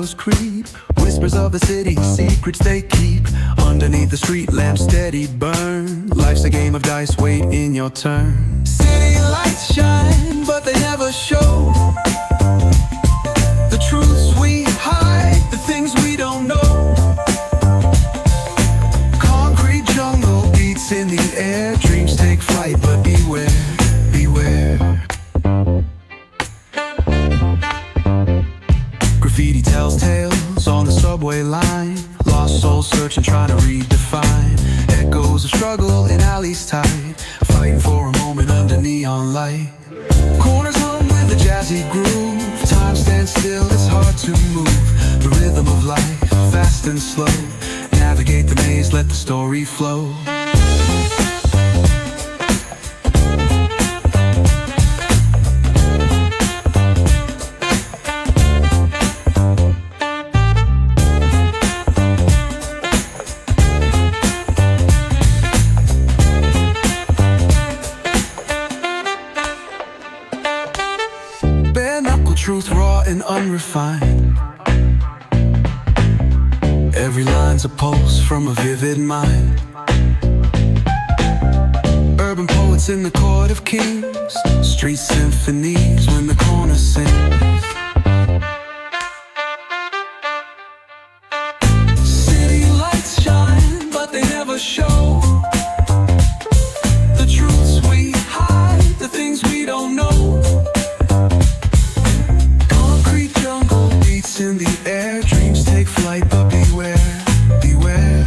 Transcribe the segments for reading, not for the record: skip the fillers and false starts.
shadows creep, whispers of the city, secrets they keep. Underneath the street lamps steady burn. Life's a game of dice, wait in your turn. City lights shine, but they never show the truths we hide, the things we don't know. Concrete jungle beats in the air. Dreams take flight, but beware, beware. Graffiti tells tales on the subway line. Lost souls searching, trying to redefine. Echoes of struggle in alleys tight, fighting for a moment under neon light. Corners hum with a jazzy groove. Time stands still, it's hard to move. The rhythm of life, fast and slow. Navigate the maze, let the story flow. Truth raw and unrefined. Every line's a pulse from a vivid mind. Urban poets in the court of kings, street symphonies when the corner sings. City lights shine, but they never show the truths we hide, the things we don't know. In the air, dreams take flight, but beware, beware.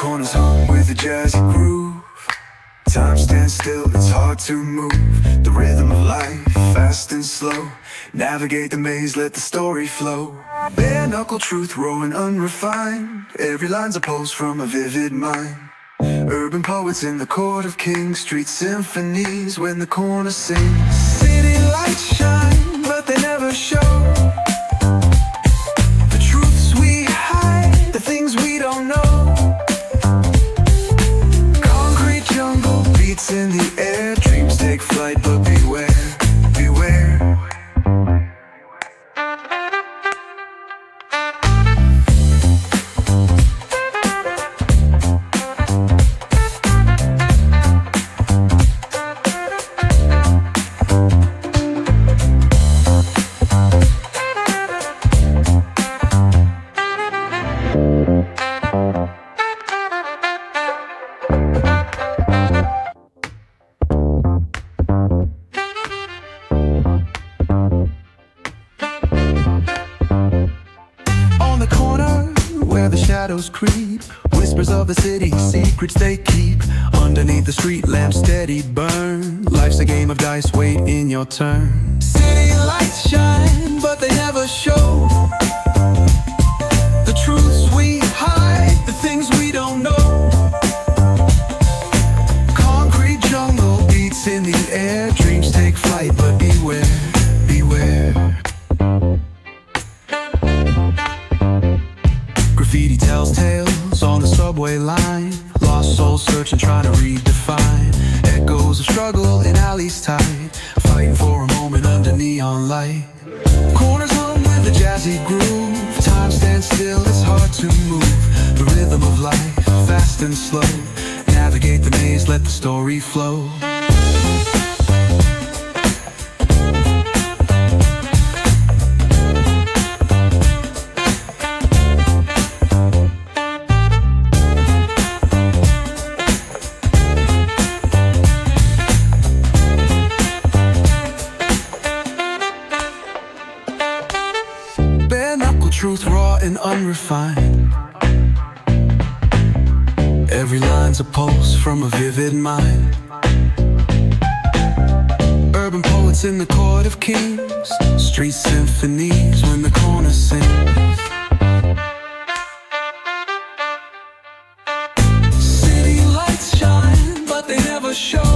Corners hum with a jazzy groove. Time stands still, it's hard to move. The rhythm of life, fast and slow. Navigate the maze, let the story flow. Bare knuckle truth, raw and unrefined. Every line's a pulse from a vivid mind. Urban poets in the court of kings, street symphonies when the corner sings. City lights shine, but they never show the truths we hide, the things we don't know. In the air, dreams take flight, but beware, beware. Where the shadows creep, whispers of the city, secrets they keep. Underneath the street lamps steady burn. Life's a game of dice, wait in your turn. City lights shine, but they never show the truths we hide, the things we don't know. Concrete jungle beats in the air. Dreams take flight, but beware, beware. Graffiti tells tales on the subway line. Lost souls searching, trying to redefine. Echoes of struggle in alleys tight, fighting for a moment under neon light. Corners hum with a jazzy groove. Time stands still, it's hard to move. The rhythm of life, fast and slow. Navigate the maze, let the story flow. and unrefined. Every line's a pulse from a vivid mind. Urban poets in the court of kings, street symphonies when the corner sings. City lights shine, but they never show.